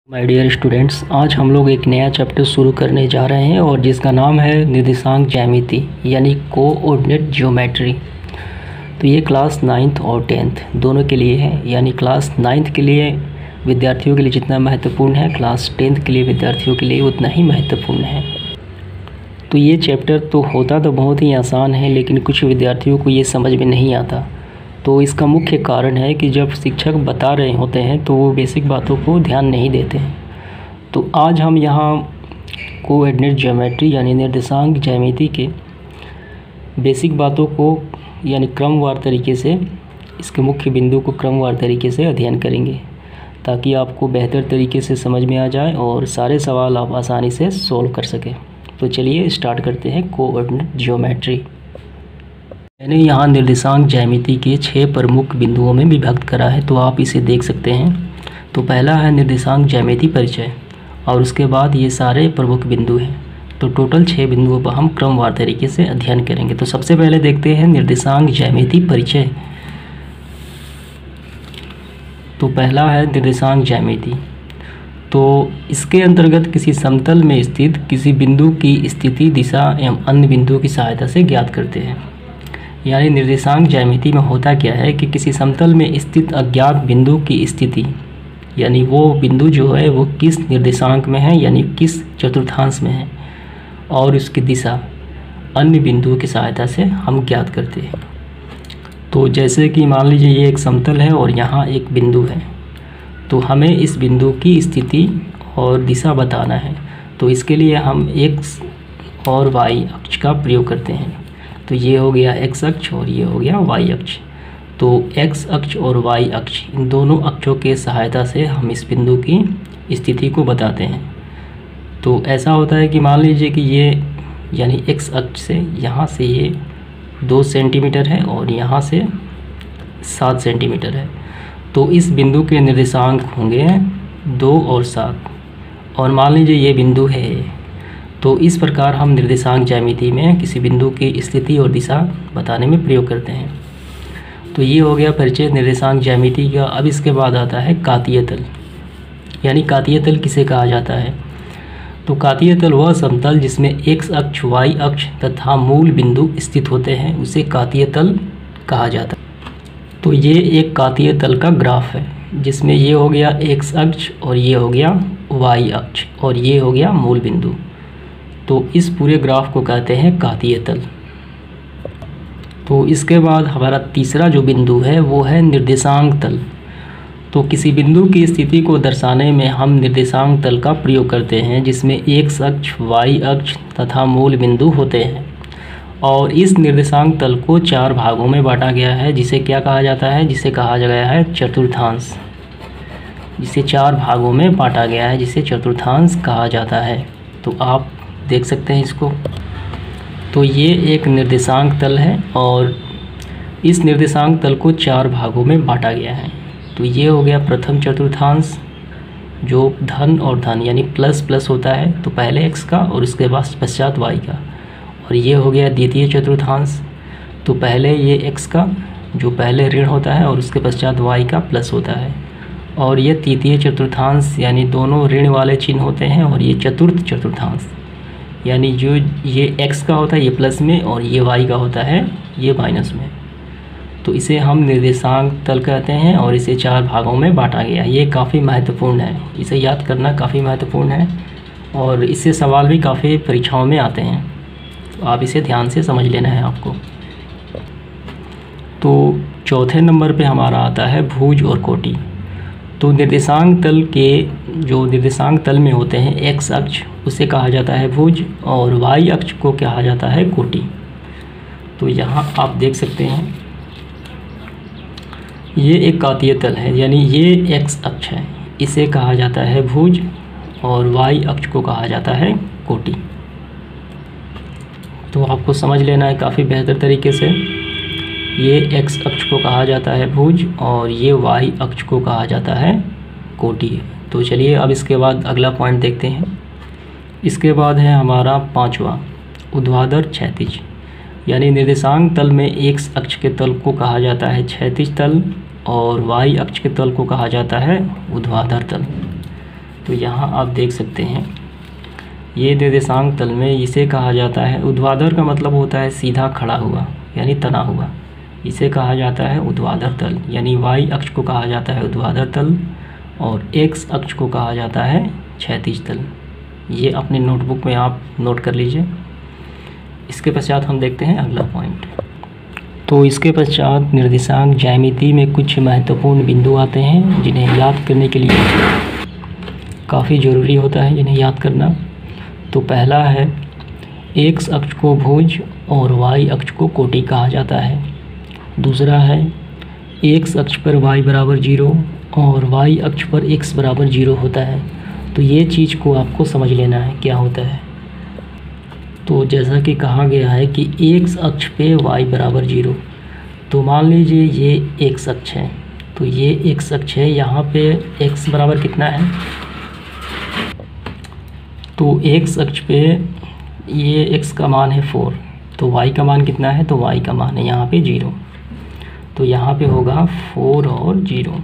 My dear students, आज हम लोग एक नया चैप्टर शुरू करने जा रहे हैं और जिसका नाम है निर्देशांक ज्यामिति यानी कोऑर्डिनेट ज्योमेट्री। तो ये क्लास 9th और 10th दोनों के लिए है, यानी क्लास 9th के लिए विद्यार्थियों के लिए जितना महत्वपूर्ण है, क्लास 10th के लिए विद्यार्थियों के लिए उतना ही महत्वपूर्ण है। तो ये चैप्टर तो होता तो बहुत ही आसान है, लेकिन कुछ विद्यार्थियों को ये समझ में नहीं आता। तो इसका मुख्य कारण है कि जब शिक्षक बता रहे होते हैं तो वो बेसिक बातों को ध्यान नहीं देते हैं। तो आज हम यहाँ कोऑर्डिनेट ज्योमेट्री यानी निर्देशांक ज्यामिति के बेसिक बातों को यानी क्रमवार तरीके से, इसके मुख्य बिंदु को क्रमवार तरीके से अध्ययन करेंगे ताकि आपको बेहतर तरीके से समझ में आ जाए और सारे सवाल आप आसानी से सॉल्व कर सकें। तो चलिए स्टार्ट करते हैं कोऑर्डिनेट ज्योमेट्री। मैंने यहाँ निर्देशांक ज्यामिति के 6 प्रमुख बिंदुओं में विभक्त करा है, तो आप इसे देख सकते हैं। तो पहला है निर्देशांक ज्यामिति परिचय और उसके बाद ये सारे प्रमुख बिंदु हैं। तो टोटल 6 बिंदुओं पर हम क्रमवार तरीके से अध्ययन करेंगे। तो सबसे पहले देखते हैं निर्देशांक ज्यामिति परिचय। तो पहला है निर्देशांक ज्यामिति। तो इसके अंतर्गत किसी समतल में स्थित किसी बिंदु की स्थिति, दिशा एवं अन्य बिंदुओं की सहायता से ज्ञात करते हैं। यानी निर्देशांक ज्यामिति में होता क्या है कि किसी समतल में स्थित अज्ञात बिंदु की स्थिति, यानी वो बिंदु जो है वो किस निर्देशांक में है, यानी किस चतुर्थांश में है, और उसकी दिशा अन्य बिंदुओं की सहायता से हम ज्ञात करते हैं। तो जैसे कि मान लीजिए ये एक समतल है और यहाँ एक बिंदु है, तो हमें इस बिंदु की स्थिति और दिशा बताना है। तो इसके लिए हम x और y अक्ष का प्रयोग करते हैं। तो ये हो गया x अक्ष और ये हो गया y अक्ष। तो x अक्ष और y अक्ष, इन दोनों अक्षों के सहायता से हम इस बिंदु की स्थिति को बताते हैं। तो ऐसा होता है कि मान लीजिए कि ये यानी x अक्ष से यहाँ से ये 2 सेंटीमीटर है और यहाँ से 7 सेंटीमीटर है। तो इस बिंदु के निर्देशांक होंगे 2 और 7, और मान लीजिए ये बिंदु है। तो इस प्रकार हम निर्देशांक ज्यामिति में किसी बिंदु की स्थिति और दिशा बताने में प्रयोग करते हैं। तो ये हो गया परिचय निर्देशांक ज्यामिति का। अब इसके बाद आता है कातीय तल। यानी कातीय तल किसे कहा जाता है? तो कातीय तल वह समतल जिसमें x अक्ष, y अक्ष तथा मूल बिंदु स्थित होते हैं, उसे कातीय तल कहा जाता है। तो ये एक कातीय तल का ग्राफ है जिसमें ये हो गया x अक्ष और ये हो गया y अक्ष और ये हो गया मूल बिंदु। तो इस पूरे ग्राफ को कहते हैं कातीय तल। तो इसके बाद हमारा तीसरा जो बिंदु है वो है निर्देशांक तल। तो किसी बिंदु की स्थिति को दर्शाने में हम निर्देशांक तल का प्रयोग करते हैं जिसमें x अक्ष, y अक्ष तथा मूल बिंदु होते हैं। और इस निर्देशांक तल को 4 भागों में बांटा गया है, जिसे क्या कहा जाता है? जिसे कहा गया है चतुर्थांश। जिसे 4 भागों में बांटा गया है, जिसे चतुर्थांश कहा जाता है। तो आप देख सकते हैं इसको। तो ये एक निर्देशांक तल है और इस निर्देशांक तल को 4 भागों में बांटा गया है। तो ये हो गया प्रथम चतुर्थांश, जो धन और धन यानी प्लस प्लस होता है, तो पहले x का और उसके बाद पश्चात y का। और ये हो गया द्वितीय चतुर्थांश, तो पहले ये x का जो पहले ऋण होता है और उसके पश्चात y का प्लस होता है। और ये तृतीय चतुर्थांश यानी दोनों ऋण वाले चिन्ह होते हैं। और ये चतुर्थ चतुर्थांश यानी जो ये x का होता है ये प्लस में और ये y का होता है ये माइनस में। तो इसे हम निर्देशांक तल कहते हैं और इसे 4 भागों में बांटा गया। ये काफ़ी महत्वपूर्ण है, इसे याद करना काफ़ी महत्वपूर्ण है और इससे सवाल भी काफ़ी परीक्षाओं में आते हैं। तो आप इसे ध्यान से समझ लेना है आपको। तो चौथे नंबर पे हमारा आता है भुज और कोटि। तो निर्देशांक तल के जो निर्देशांक तल में होते हैं x अक्ष, उसे कहा जाता है भुज और y अक्ष को कहा जाता है कोटि। तो यहाँ आप देख सकते हैं ये एक कातीय तल है, यानी ये x अक्ष है, इसे कहा जाता है भुज और y अक्ष को कहा जाता है कोटि। तो आपको समझ लेना है काफ़ी बेहतर तरीके से। ये x अक्ष को कहा जाता है भुज और ये y अक्ष को कहा जाता है कोटि। तो चलिए अब इसके बाद अगला पॉइंट देखते हैं। इसके बाद है हमारा 5वां ऊर्ध्वाधर क्षैतिज। यानी निर्देशांक तल में x अक्ष के तल को कहा जाता है क्षैतिज तल और y अक्ष के तल को कहा जाता है ऊर्ध्वाधर तल। तो यहाँ आप देख सकते हैं ये निर्देशांक तल में इसे कहा जाता है ऊर्ध्वाधर, का मतलब होता है सीधा खड़ा हुआ यानी तना हुआ। इसे कहा जाता है ऊर्ध्वाधर तल, यानी वाई अक्ष को कहा जाता है ऊर्ध्वाधर तल और एक्स अक्ष को कहा जाता है क्षैतिज तल। ये अपने नोटबुक में आप नोट कर लीजिए। इसके पश्चात हम देखते हैं अगला पॉइंट। तो इसके पश्चात निर्देशांक ज्यामिति में कुछ महत्वपूर्ण बिंदु आते हैं जिन्हें याद करने के लिए काफ़ी ज़रूरी होता है जिन्हें याद करना। तो पहला है एक्स अक्ष को भुज और वाई अक्ष को कोटि कहा जाता है। दूसरा है एक्स अक्ष पर y बराबर 0 और y अक्ष पर x बराबर 0 होता है। तो ये चीज़ को आपको समझ लेना है क्या होता है। तो जैसा कि कहा गया है कि x अक्ष पे y बराबर 0, तो मान लीजिए ये x अक्ष है, तो ये x अक्ष है, यहाँ पे x बराबर कितना है, तो x अक्ष पे ये x का मान है 4, तो y का मान कितना है, तो y का मान है यहाँ पे 0, तो यहाँ पे होगा 4 और 0।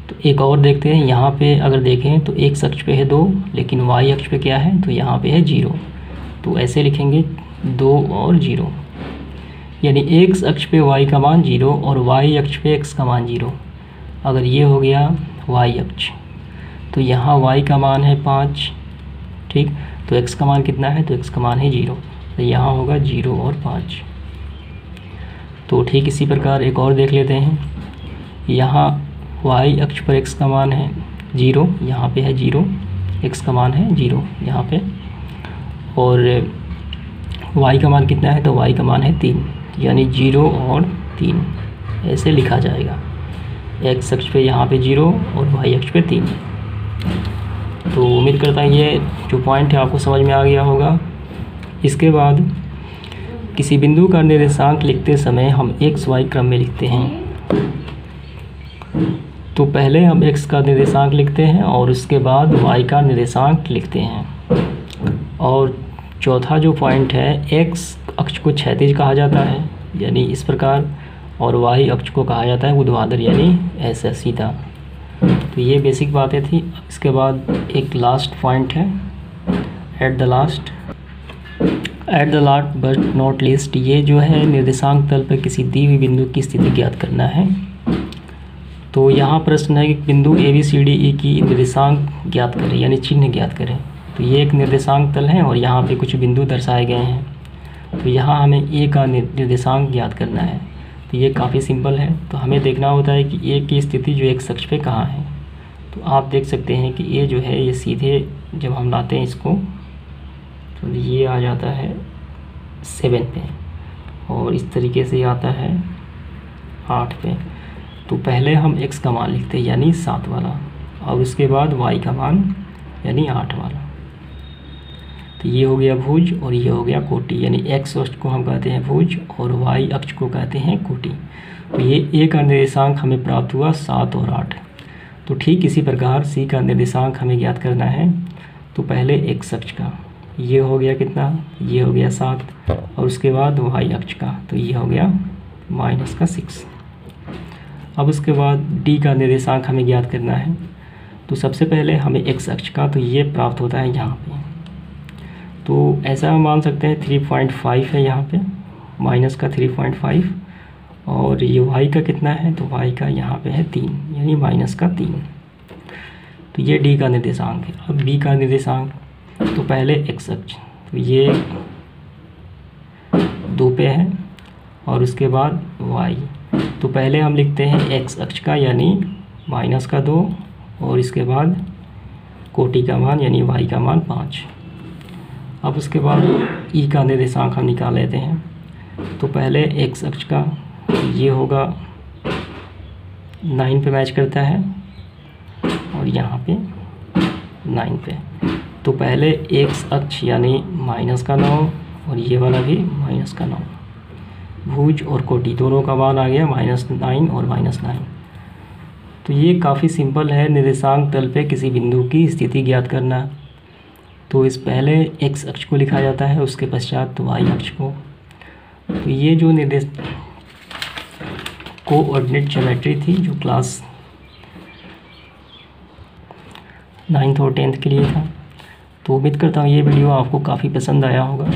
तो एक और देखते हैं, यहाँ पे अगर देखें तो x अक्ष पे है 2 लेकिन y अक्ष पे क्या है, तो यहाँ पे है 0, तो ऐसे लिखेंगे 2 और 0, यानी x अक्ष पे y का मान 0 और y अक्ष पे x का मान 0। अगर ये हो गया y अक्ष, तो यहाँ y का मान है 5, ठीक, तो x का मान कितना है, तो x का मान है 0, तो यहाँ होगा 0 और 5। तो ठीक इसी प्रकार एक और देख लेते हैं, यहाँ y अक्ष पर x का मान है 0, यहाँ पे है 0, x का मान है 0 यहाँ पे, और y का मान कितना है, तो y का मान है 3, यानी 0 और 3 ऐसे लिखा जाएगा। x अक्ष पे यहाँ पे 0 और y अक्ष पे 3। तो उम्मीद करता हूँ ये जो पॉइंट है आपको समझ में आ गया होगा। इसके बाद किसी बिंदु का निर्देशांक लिखते समय हम एक्स वाई क्रम में लिखते हैं। तो पहले हम x का निर्देशांक लिखते हैं और उसके बाद y का निर्देशांक लिखते हैं। और चौथा जो पॉइंट है, x अक्ष को क्षैतिज कहा जाता है यानी इस प्रकार, और y अक्ष को कहा जाता है ऊर्ध्वाधर यानी ऐसा सीधा। तो ये बेसिक बातें थी। इसके बाद एक लास्ट पॉइंट है, at the last but not least, ये जो है निर्देशांक तल पर किसी दी हुई बिंदु की स्थिति ज्ञात करना है। तो यहाँ प्रश्न है कि बिंदु A B C D E की निर्देशांक ज्ञात करें यानी चिन्ह ज्ञात करें। तो ये एक निर्देशांक तल है और यहाँ पे कुछ बिंदु दर्शाए गए हैं। तो यहाँ हमें ए का निर्देशांक ज्ञात करना है। तो ये काफ़ी सिंपल है। तो हमें देखना होता है कि ए की स्थिति जो एक्स अक्ष पे कहाँ है। तो आप देख सकते हैं कि ए जो है ये सीधे जब हम लाते हैं इसको, तो ये आ जाता है 7 पे और इस तरीके से आता है 8 पे। तो पहले हम x का मान लिखते हैं यानी 7 वाला, और उसके बाद y का मान यानी 8 वाला। तो ये हो गया भुज और ये हो गया कोटि, यानी x अक्ष को हम कहते हैं भुज और y अक्ष को कहते हैं कोटि। तो ये a का निर्देशांक हमें प्राप्त हुआ 7 और 8। तो ठीक इसी प्रकार c का निर्देशांक हमें ज्ञात करना है। तो पहले x अक्ष का, ये हो गया कितना, ये हो गया 7, और उसके बाद y अक्ष का, तो ये हो गया -6। अब उसके बाद d का निर्देशांक हमें ज्ञात करना है। तो सबसे पहले हमें x अक्ष का, तो ये प्राप्त होता है यहाँ पे। तो ऐसा हम मान सकते हैं 3.5 है यहाँ पे, माइनस का 3.5, और ये y का कितना है, तो y का यहाँ पे है 3 यानी -3। तो ये d का निर्देशांक है। अब b का निर्देशांक, तो पहले x अक्ष, तो ये 2 पे है और उसके बाद y। तो पहले हम लिखते हैं x अक्ष का यानी -2 और इसके बाद कोटि का मान यानी y का मान 5। अब उसके बाद e का निर्देशांक हम निकाल लेते हैं। तो पहले x अक्ष का, ये होगा 9 पे मैच करता है और यहाँ पे 9 पे। तो पहले x अक्ष यानी -9 और ये वाला भी -9। भुज और कोटि दोनों का मान आ गया -9 और -9। तो ये काफ़ी सिंपल है निर्देशांक तल पे किसी बिंदु की स्थिति ज्ञात करना। तो इस पहले x अक्ष को लिखा जाता है, उसके पश्चात y अक्ष को। तो ये जो निर्देश कोऑर्डिनेट ज्योमेट्री थी जो क्लास 9th और 10th के लिए था। तो उम्मीद करता हूँ ये वीडियो आपको काफ़ी पसंद आया होगा।